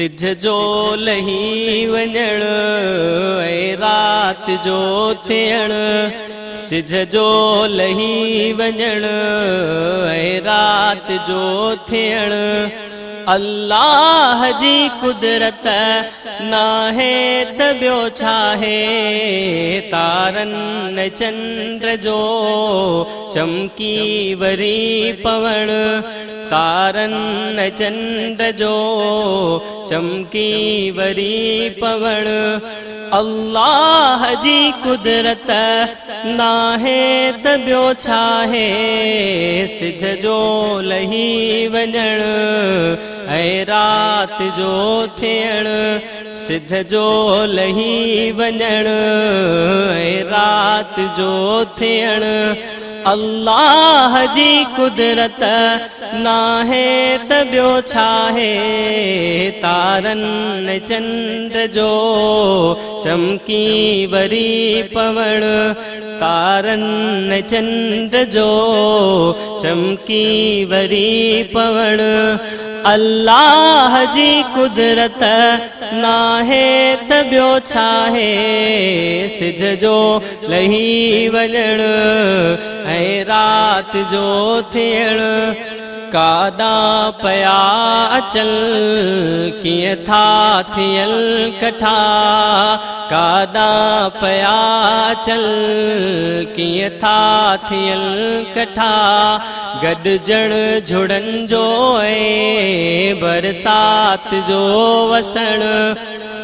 सिज जो लही वञण ऐं रात जो थियण, सिज जो लही वञण ऐं रात जो थियण। अल्लाह जी कुदरत नाहे त ॿियो छाहे, तारन चंद्र जो चमकी वरी पवण, तारन चंद्र जो चमकी वरी पवण। अल्लाह जी कुदरत नाहे त ॿियो छाहे, सिज जो लही वञण ऐं रात जो थियण, सिज जो लही वञण ऐं रात जो थियण। अल्लाह जी कुदरत नाहे त ॿियो छाहे, तारन चंद्र जो चमकी वरी पवण, तारन चंद्र जो चमकी वरी पवण। अल्लाह जी कुदरत नाहे त ॿियो छाहे, सिज जो लही वञण ऐं रात जो थियण। काॾां पया अचल कीअं था थियल कठा, काॾां पया अचल कीअं था थियल कठा। गॾजण झुड़न जो ऐं बरसात जो वसण,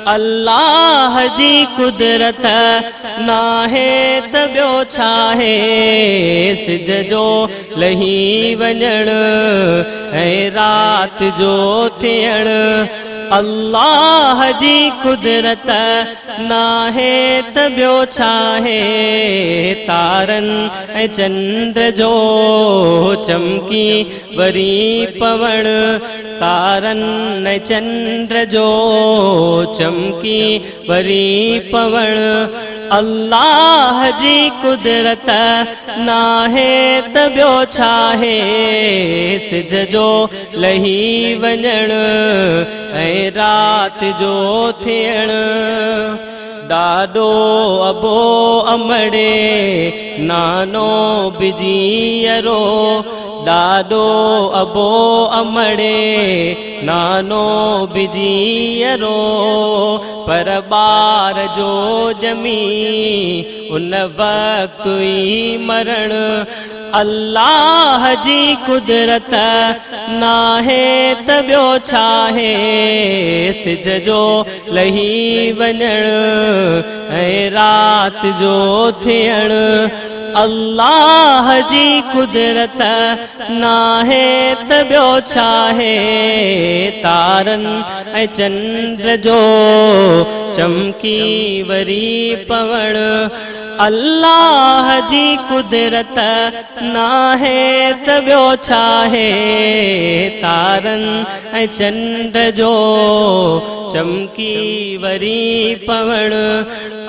अल्लाह जी कुदरत नाहे त ॿियो छाहे, सिज जो लही वञण ऐं रात जो थियण। अल्लाह जी कुदरत नाहे त ॿियो छाहे, तारन ऐं चंद्र जो चमकी वरी पवण, तारन ऐं चंद्र जो चमकी वरी पवण। अल्लाह जी कुदरत नाहे त ॿियो छाहे, सिज जो लही वञण ऐं रात जो थियण। ॾाढो अबो अमड़े नानो बिजीअरो, ॾाढो अबो अमड़े नानो बिजीअरो। पर ॿार जो ॼमी उन वक़्तु ई मरण, अल्लाह जी कुदरत नाहे त ॿियो छाहे, सिज जो लही वञण ऐं रात जो थियण। अल्लाह जी कुदरत नाहे त ॿियो छाहे, तारन ऐं चंद्र जो चमकी वरी पवण। अल्लाह जी कुदरत नाहे त ॿियो छाहे, तारन ऐं चंद्र जो चमकी वरी पवण।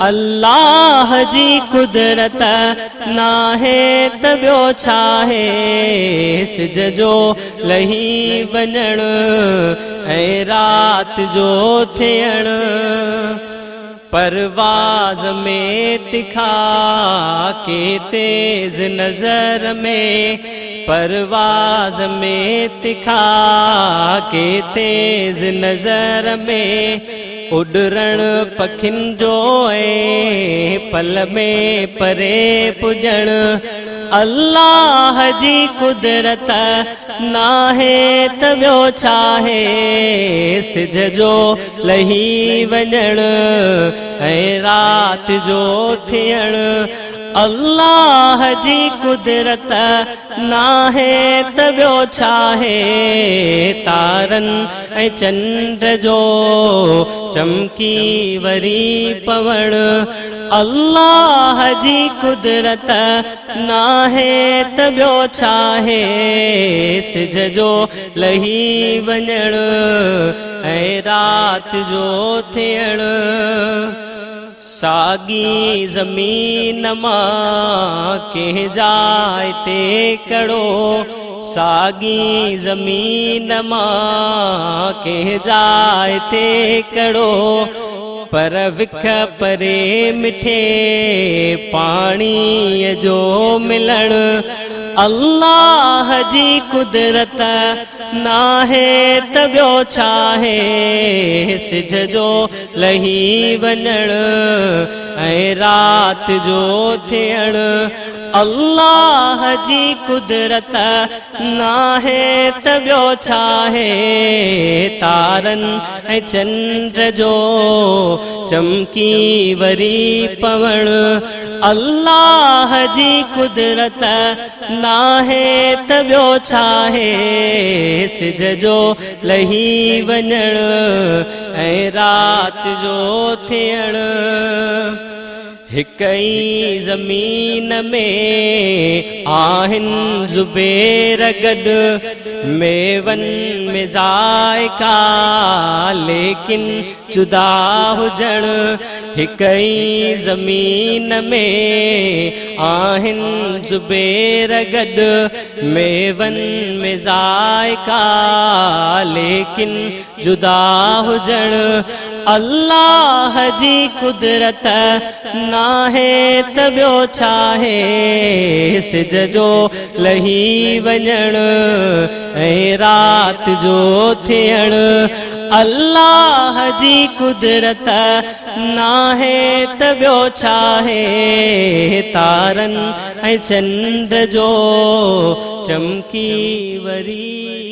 अल्लाह जी कुदरत नाहे त ॿियो छाहे, सिज जो लही वञण ऐं रात जो थियण। परवाज़ में तिखा के तेज़ नज़र में, परवाज़ में तिखा के तेज़ नज़र में। उडरण पखिन जो ऐं पल में परे पुॼण, अल्लाह जी कुदरत नाहे त ॿियो छाहे, सिज जो लही वञण ऐं रात जो थियण। अल्लाह जी कुदरत नाहे त ॿियो छाहे, तारन ऐं चंद्र जो चमकी वरी पवण। अल्लाह जी कुदरत नाहे त ॿियो छाहे, सिज जो लही वञण ऐं रात जो थियण। सागी ज़मीन मां कंहिं जाइ ते कड़ो, सागी ज़मीन मां कंहिं जाइ ते कड़ो पर विख परे मिठे पाणीअ जो मिलण अल्लाह जी कुदरत नाहे त ॿियो छा आहे सिज जो लही वञण ऐं राति जो थियण अल्लाह जी कुदरत नाहे त ॿियो छा आहे तारनि ऐं चंद्र जो चमकी वरी पवण अल्लाह जी कुदरत नाहे त ॿियो छा आहे सिज जो लही वञण ऐं राति जो थियण हिक ई ज़मीन में आहिनि ज़ुबैर गॾु मेवन में ज़ाइका लेकिन जुदा हुजण हिक ई ज़मीन में आहिनि ज़ुबैर गॾु मेवन में ज़ाइका लेकिन जुदा हुजण अल्लाह जी कुदरत नाहे त ॿियो छा आहे सिज जो लही वञण ऐं राति जो थियण अल्लाह जी कुदरत नाहे त ॿियो छा आहे तारनि ऐं चंड जो चमकी वरी